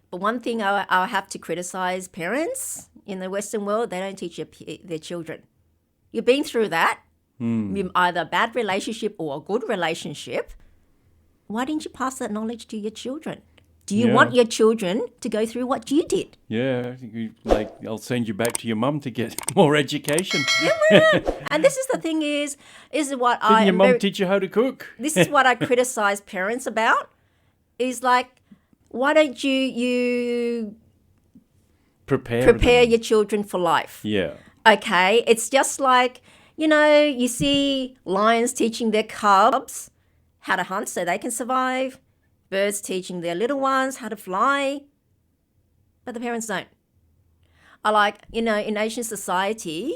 But one thing I'll have to criticize parents in the Western world, they don't teach their children. You've been through that. Either a bad relationship or a good relationship. Why didn't you pass that knowledge to your children? Do you want your children to go through what you did? Yeah, I'll send you back to your mum to get more education. And this is the thing is what Didn't your mum teach you how to cook? This is what I criticize parents about. Is like, why don't you prepare your children for life? Yeah. Okay, it's just like, you see lions teaching their cubs how to hunt so they can survive, birds teaching their little ones how to fly, but the parents don't. In Asian society,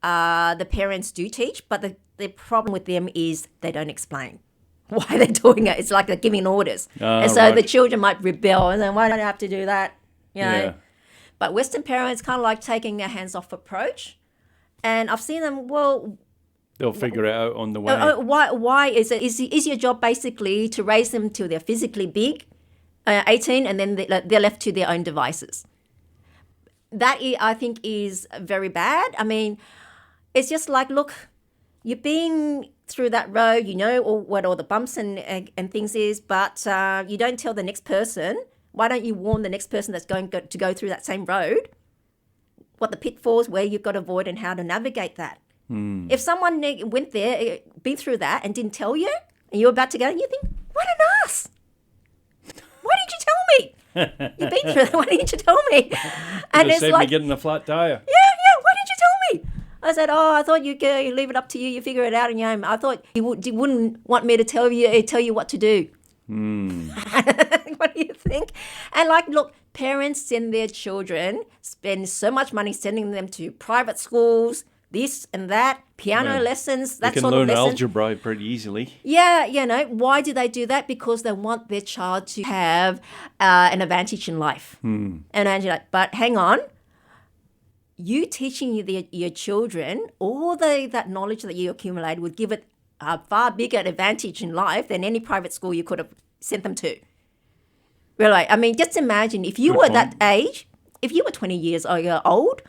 the parents do teach, but the problem with them is they don't explain why they're doing it. It's like they're giving orders. And so the children might rebel and say, why don't I have to do that? Yeah. But Western parents kind of like taking a hands-off approach. And I've seen them, they'll figure it out on the way. Why is it? Is your job basically to raise them till they're physically big, 18, and then they're left to their own devices? That I think is very bad. I mean, it's just like, look, you've been through that road, what all the bumps and things is, but you don't tell the next person. Why don't you warn the next person that's going to go through that same road what the pitfalls, where you've got to avoid, and how to navigate that? If someone went there, been through that, and didn't tell you, and you're about to go, you think, what an ass! Why didn't you tell me? You've been through that. Why didn't you tell me? And it's like me getting a flat tire. Yeah. Why didn't you tell me? I said, I thought you leave it up to you. You figure it out on your own. I thought you wouldn't want me to tell you what to do. What do you think? And look, parents send their children, spend so much money sending them to private schools, this and that, piano lessons, that sort of lessons. They can learn algebra pretty easily. Yeah, why do they do that? Because they want their child to have an advantage in life. But hang on, you teaching your children all that knowledge that you accumulated would give it a far bigger advantage in life than any private school you could have sent them to. Really, I mean, just imagine if you were that age, if you were 20 years old,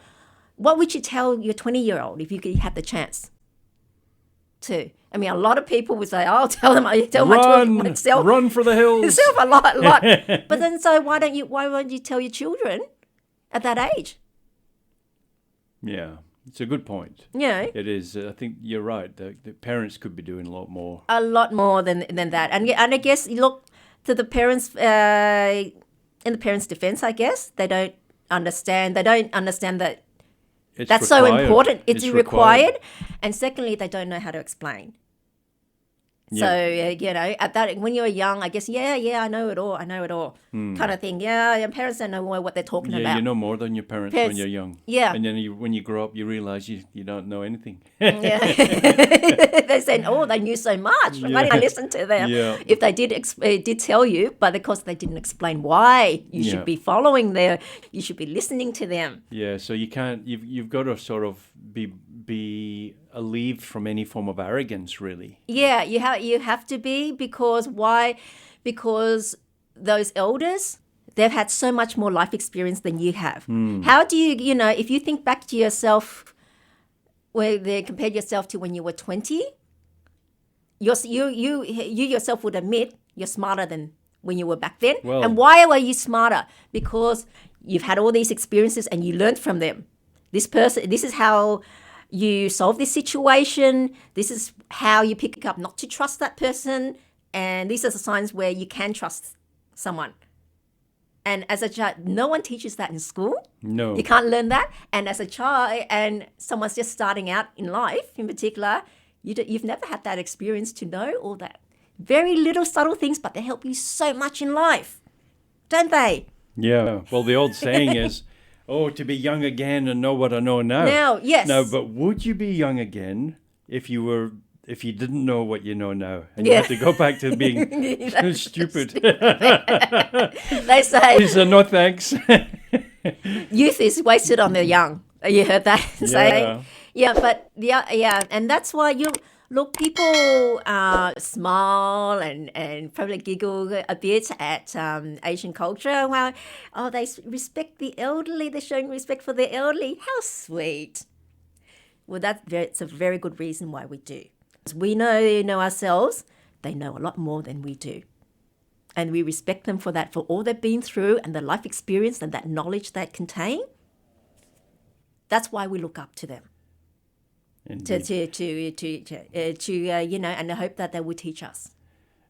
what would you tell your 20-year-old if you had the chance to? I mean, a lot of people would say, I'll tell them, my children myself. Run for the hills. Myself a lot. But then so why won't you tell your children at that age? Yeah, it's a good point. Yeah. It is. I think you're right. The parents could be doing a lot more. A lot more than that. And I guess, look, to the parents, in the parents' defense, I guess, they don't understand that that's required. so important. It's required. And secondly, they don't know how to explain. So, at that, when you're young, I guess, I know it all kind of thing. Yeah, your parents don't know what they're talking about. Yeah, you know more than your parents when you're young. Yeah. And then when you grow up, you realize you don't know anything. Yeah. They said, they knew so much. Why didn't I listen to them? Yeah. If they did tell you, but of course they didn't explain why you should be following you should be listening to them. Yeah, so you can't, you've got to sort of be relieved from any form of arrogance, really. Yeah, you have to be, because why? Because those elders, they've had so much more life experience than you have. How do you, if you think back to yourself, where they compared yourself to when you were 20, you yourself would admit you're smarter than when you were back then. Well, and why were you smarter? Because you've had all these experiences and you learned from them. This is how you solve this situation. This is how you pick up not to trust that person. And these are the signs where you can trust someone. And as a child, no one teaches that in school. No. You can't learn that. And as a child, and someone's just starting out in life in particular, you've never had that experience to know all that. Very little subtle things, but they help you so much in life. Don't they? Yeah. Well, the old saying is, to be young again and know what I know now. Now, yes. No, but would you be young again if you didn't know what you know now, and you had to go back to being stupid? They say, he said, no thanks. Youth is wasted on the young. You heard that saying? Yeah, but and that's why Look, people smile and probably giggle a bit at Asian culture. Well, oh, respect the elderly. They're showing respect for the elderly. How sweet. Well, it's a very good reason why we do. We know ourselves. They know a lot more than we do. And we respect them for that, for all they've been through and the life experience and that knowledge they contain. That's why we look up to them. Indeed. And I hope that they will teach us.